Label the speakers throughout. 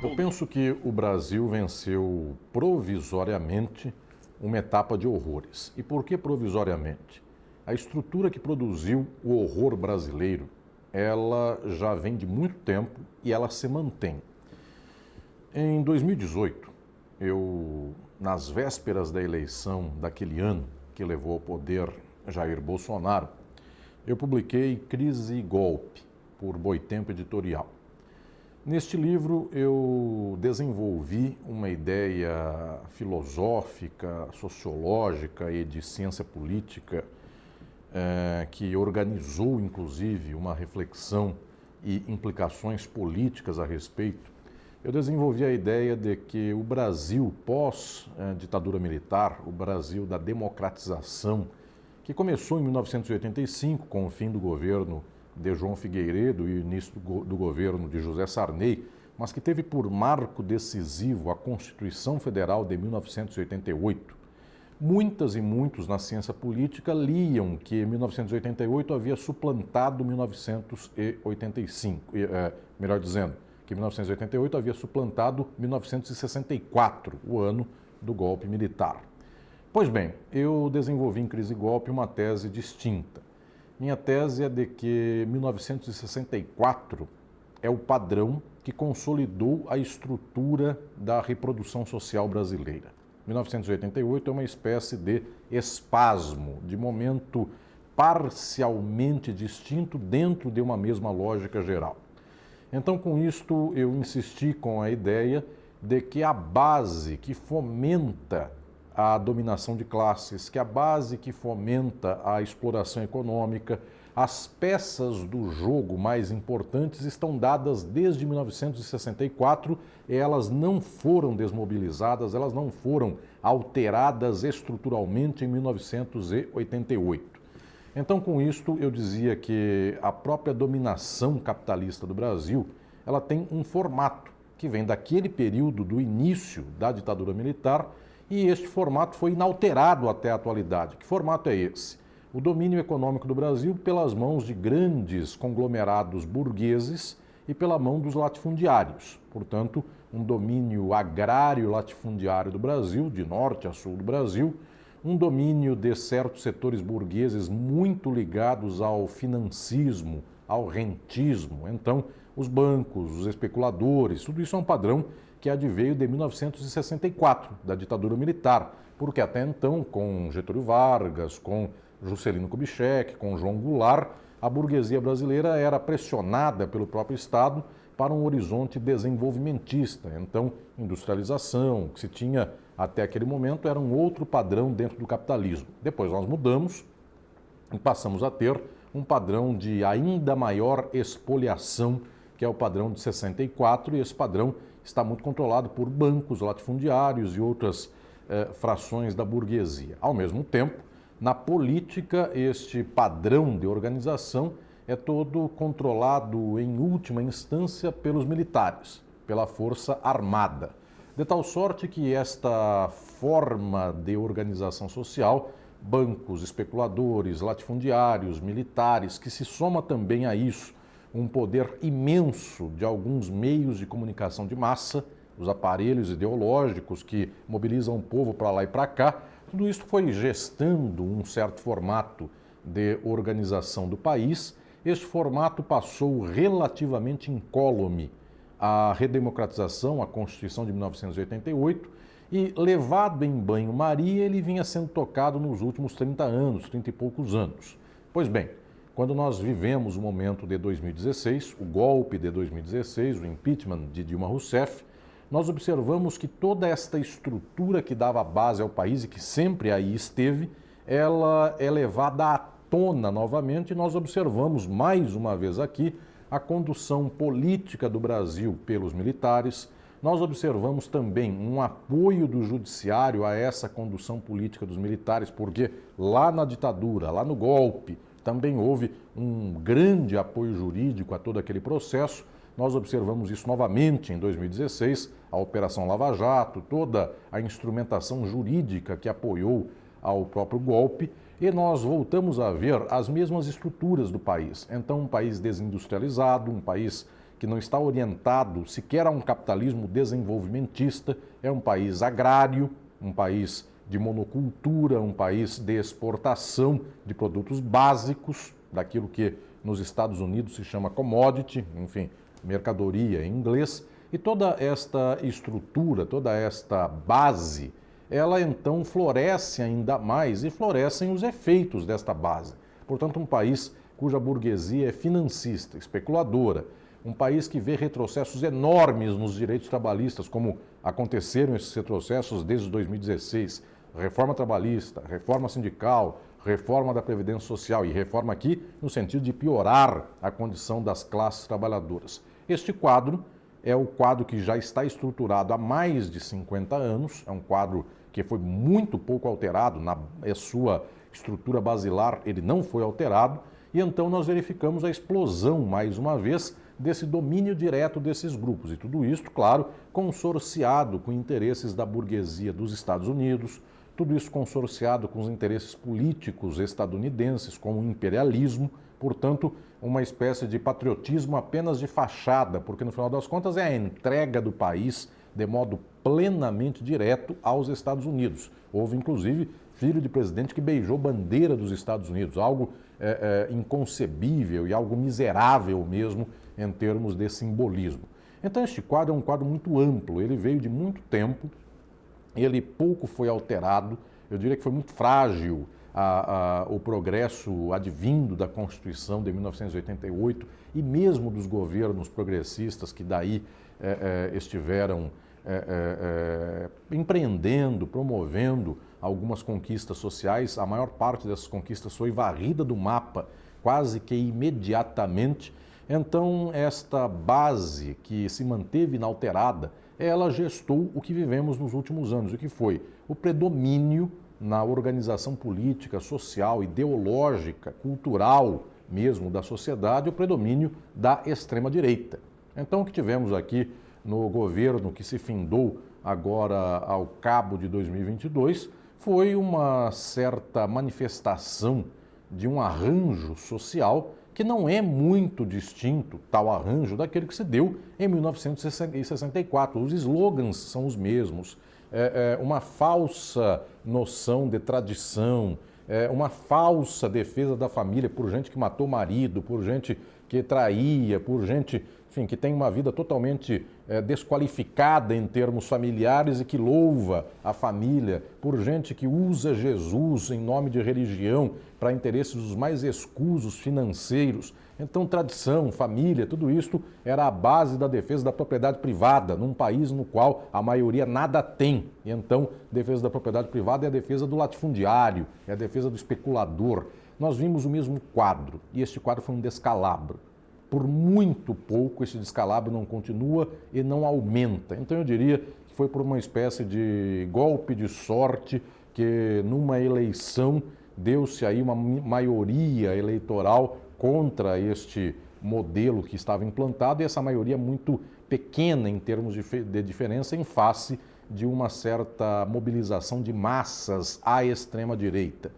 Speaker 1: Eu penso que o Brasil venceu provisoriamente uma etapa de horrores. E por que provisoriamente? A estrutura que produziu o horror brasileiro, ela já vem de muito tempo e ela se mantém. Em 2018, nas vésperas da eleição daquele ano que levou ao poder Jair Bolsonaro, eu publiquei Crise e Golpe, por Boitempo Editorial. Neste livro eu desenvolvi uma ideia filosófica, sociológica e de ciência política que organizou inclusive uma reflexão e implicações políticas a respeito. Eu desenvolvi a ideia de que o Brasil pós-ditadura militar, o Brasil da democratização, que começou em 1985 com o fim do governo de João Figueiredo e o início do governo de José Sarney, mas que teve por marco decisivo a Constituição Federal de 1988. Muitas e muitos na ciência política liam que 1988 havia suplantado 1985, melhor dizendo, que 1988 havia suplantado 1964, o ano do golpe militar. Pois bem, eu desenvolvi em Crise e Golpe uma tese distinta. Minha tese é de que 1964 é o padrão que consolidou a estrutura da reprodução social brasileira. 1988 é uma espécie de espasmo, de momento parcialmente distinto dentro de uma mesma lógica geral. Então, com isto, eu insisti com a ideia de que a base que fomenta a dominação de classes, que a base que fomenta a exploração econômica, as peças do jogo mais importantes estão dadas desde 1964 e elas não foram desmobilizadas, elas não foram alteradas estruturalmente em 1988. Então, com isto, eu dizia que a própria dominação capitalista do Brasil, ela tem um formato que vem daquele período do início da ditadura militar e este formato foi inalterado até a atualidade. Que formato é esse? O domínio econômico do Brasil pelas mãos de grandes conglomerados burgueses e pela mão dos latifundiários. Portanto, um domínio agrário latifundiário do Brasil, de norte a sul do Brasil, um domínio de certos setores burgueses muito ligados ao financismo, ao rentismo. Então, os bancos, os especuladores, tudo isso é um padrão que adveio de 1964, da ditadura militar, porque até então, com Getúlio Vargas, com Juscelino Kubitschek, com João Goulart, a burguesia brasileira era pressionada pelo próprio Estado para um horizonte desenvolvimentista. Então, industrialização, que se tinha até aquele momento, era um outro padrão dentro do capitalismo. Depois nós mudamos e passamos a ter um padrão de ainda maior expoliação, que é o padrão de 64, e esse padrão está muito controlado por bancos latifundiários e outras frações da burguesia. Ao mesmo tempo, na política, este padrão de organização é todo controlado, em última instância, pelos militares, pela força armada. De tal sorte que esta forma de organização social, bancos, especuladores, latifundiários, militares, que se soma também a isso um poder imenso de alguns meios de comunicação de massa, os aparelhos ideológicos que mobilizam o povo para lá e para cá, tudo isso foi gestando um certo formato de organização do país. Este formato passou relativamente incólume à redemocratização, à Constituição de 1988, e levado em banho-maria, ele vinha sendo tocado nos últimos 30 anos, 30 e poucos anos. Pois bem, quando nós vivemos o momento de 2016, o golpe de 2016, o impeachment de Dilma Rousseff, nós observamos que toda esta estrutura que dava base ao país e que sempre aí esteve, ela é levada à tona novamente e nós observamos mais uma vez aqui a condução política do Brasil pelos militares. Nós observamos também um apoio do judiciário a essa condução política dos militares, porque lá na ditadura, lá no golpe, também houve um grande apoio jurídico a todo aquele processo. Nós observamos isso novamente em 2016, a Operação Lava Jato, toda a instrumentação jurídica que apoiou ao próprio golpe, e nós voltamos a ver as mesmas estruturas do país. Então, um país desindustrializado, um país que não está orientado sequer a um capitalismo desenvolvimentista, é um país agrário, um país de monocultura, um país de exportação de produtos básicos, daquilo que nos Estados Unidos se chama commodity, enfim, mercadoria em inglês, e toda esta estrutura, toda esta base, ela então floresce ainda mais e florescem os efeitos desta base. Portanto, um país cuja burguesia é financista, especuladora, um país que vê retrocessos enormes nos direitos trabalhistas, como aconteceram esses retrocessos desde 2016, reforma trabalhista, reforma sindical, reforma da Previdência Social e reforma aqui no sentido de piorar a condição das classes trabalhadoras. Este quadro é o quadro que já está estruturado há mais de 50 anos, é um quadro que foi muito pouco alterado, na sua estrutura basilar ele não foi alterado, e então nós verificamos a explosão, mais uma vez, desse domínio direto desses grupos. E tudo isso, claro, consorciado com interesses da burguesia dos Estados Unidos, tudo isso consorciado com os interesses políticos estadunidenses, com o imperialismo, portanto, uma espécie de patriotismo apenas de fachada, porque no final das contas é a entrega do país de modo plenamente direto aos Estados Unidos. Houve, inclusive, filho de presidente que beijou bandeira dos Estados Unidos, algo inconcebível e algo miserável mesmo em termos de simbolismo. Então este quadro é um quadro muito amplo, ele veio de muito tempo, ele pouco foi alterado, eu diria que foi muito frágil o progresso advindo da Constituição de 1988 e mesmo dos governos progressistas que daí estiveram empreendendo, promovendo algumas conquistas sociais. A maior parte dessas conquistas foi varrida do mapa quase que imediatamente. Então, esta base que se manteve inalterada, ela gestou o que vivemos nos últimos anos, o que foi o predomínio na organização política, social, ideológica, cultural mesmo da sociedade, o predomínio da extrema-direita. Então, o que tivemos aqui no governo que se findou agora ao cabo de 2022 foi uma certa manifestação de um arranjo social que não é muito distinto, tal arranjo, daquele que se deu em 1964. Os slogans são os mesmos, uma falsa noção de tradição, uma falsa defesa da família por gente que matou o marido, por gente que traía, por gente, enfim, que tem uma vida totalmente desqualificada em termos familiares e que louva a família, por gente que usa Jesus em nome de religião para interesses os mais escusos financeiros. Então, tradição, família, tudo isso era a base da defesa da propriedade privada, num país no qual a maioria nada tem. E então, defesa da propriedade privada é a defesa do latifundiário, é a defesa do especulador. Nós vimos o mesmo quadro, e este quadro foi um descalabro. Por muito pouco, esse descalabro não continua e não aumenta. Então, eu diria que foi por uma espécie de golpe de sorte que, numa eleição, deu-se aí uma maioria eleitoral contra este modelo que estava implantado, e essa maioria muito pequena em termos de diferença em face de uma certa mobilização de massas à extrema-direita.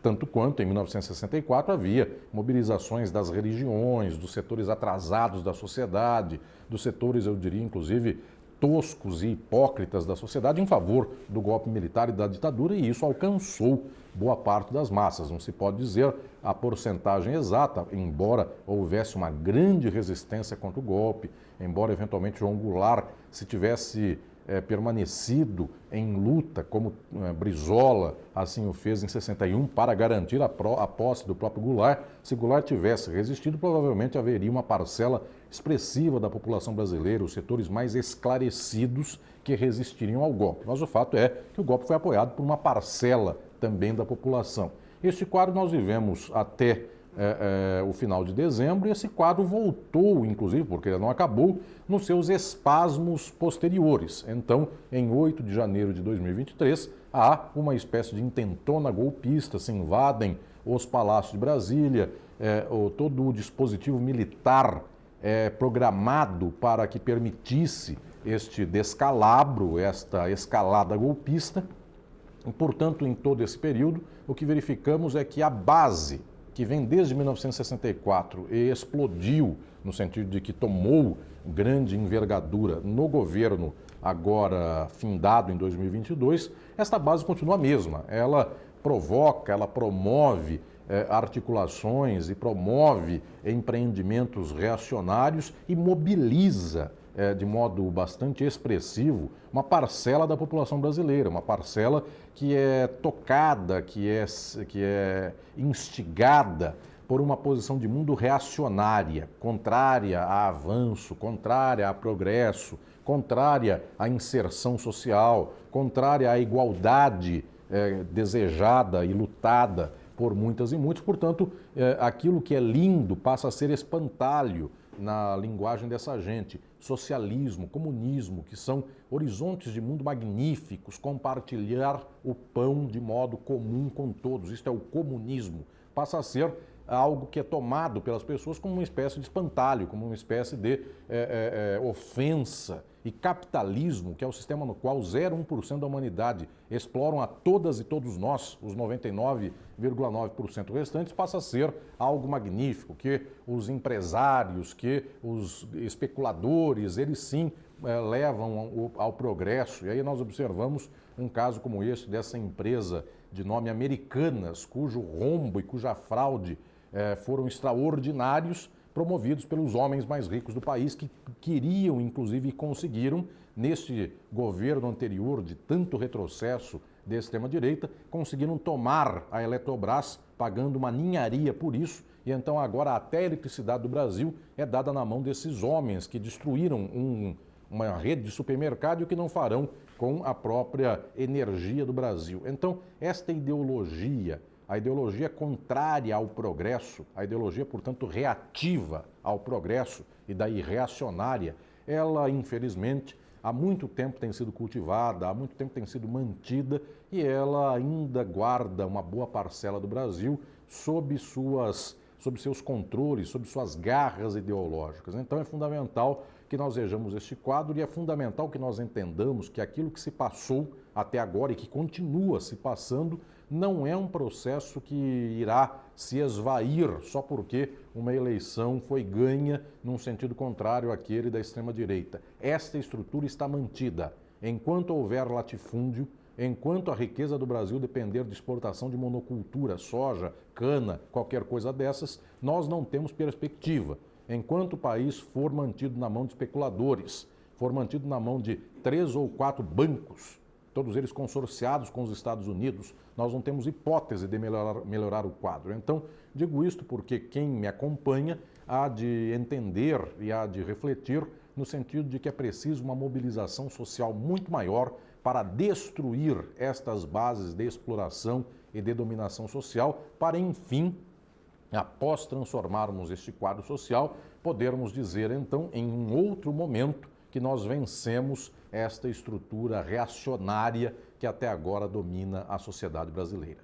Speaker 1: Tanto quanto em 1964 havia mobilizações das religiões, dos setores atrasados da sociedade, dos setores, eu diria, inclusive, toscos e hipócritas da sociedade em favor do golpe militar e da ditadura, e isso alcançou boa parte das massas. Não se pode dizer a porcentagem exata, embora houvesse uma grande resistência contra o golpe, embora eventualmente João Goulart, se tivesse permanecido em luta, como Brizola assim o fez em 61, para garantir a posse do próprio Goulart. Se Goulart tivesse resistido, provavelmente haveria uma parcela expressiva da população brasileira, os setores mais esclarecidos que resistiriam ao golpe. Mas o fato é que o golpe foi apoiado por uma parcela também da população. Este quadro nós vivemos até o final de dezembro, e esse quadro voltou, inclusive, porque ele não acabou, nos seus espasmos posteriores. Então, em 8 de janeiro de 2023, há uma espécie de intentona golpista, se invadem os palácios de Brasília, todo o dispositivo militar programado para que permitisse este descalabro, esta escalada golpista. E, portanto, em todo esse período, o que verificamos é que a base que vem desde 1964 e explodiu no sentido de que tomou grande envergadura no governo agora findado em 2022, esta base continua a mesma. Ela provoca, ela promove articulações e promove empreendimentos reacionários e mobiliza de modo bastante expressivo uma parcela da população brasileira, uma parcela que é tocada, que é instigada por uma posição de mundo reacionária, contrária a avanço, contrária a progresso, contrária à inserção social, contrária à igualdade desejada e lutada por muitas e muitos. Portanto, aquilo que é lindo passa a ser espantalho na linguagem dessa gente. Socialismo, comunismo, que são horizontes de mundo magníficos, compartilhar o pão de modo comum com todos. Isto é o comunismo. Passa a ser algo que é tomado pelas pessoas como uma espécie de espantalho, como uma espécie de ofensa. E capitalismo, que é o sistema no qual 0,1% da humanidade exploram a todas e todos nós, os 99,9% restantes, passa a ser algo magnífico, que os empresários, que os especuladores, eles sim levam ao progresso. E aí nós observamos um caso como este dessa empresa de nome Americanas, cujo rombo e cuja fraude foram extraordinários, promovidos pelos homens mais ricos do país, que queriam, inclusive, e conseguiram, neste governo anterior de tanto retrocesso de extrema-direita, conseguiram tomar a Eletrobras, pagando uma ninharia por isso, e então agora até a eletricidade do Brasil é dada na mão desses homens que destruíram uma rede de supermercado e o que não farão com a própria energia do Brasil. Então, esta ideologia, a ideologia contrária ao progresso, a ideologia, portanto, reativa ao progresso e daí reacionária, ela, infelizmente, há muito tempo tem sido cultivada, há muito tempo tem sido mantida e ela ainda guarda uma boa parcela do Brasil sob seus controles, sob suas garras ideológicas. Então é fundamental que nós vejamos este quadro e é fundamental que nós entendamos que aquilo que se passou até agora e que continua se passando não é um processo que irá se esvair só porque uma eleição foi ganha num sentido contrário àquele da extrema-direita. Esta estrutura está mantida. Enquanto houver latifúndio, enquanto a riqueza do Brasil depender de exportação de monocultura, soja, cana, qualquer coisa dessas, nós não temos perspectiva. Enquanto o país for mantido na mão de especuladores, for mantido na mão de 3 ou 4 bancos, todos eles consorciados com os Estados Unidos, nós não temos hipótese de melhorar o quadro. Então, digo isto porque quem me acompanha há de entender e há de refletir no sentido de que é preciso uma mobilização social muito maior para destruir estas bases de exploração e de dominação social, para, enfim, após transformarmos este quadro social, podermos dizer, então, em um outro momento, que nós vencemos esta estrutura reacionária que até agora domina a sociedade brasileira.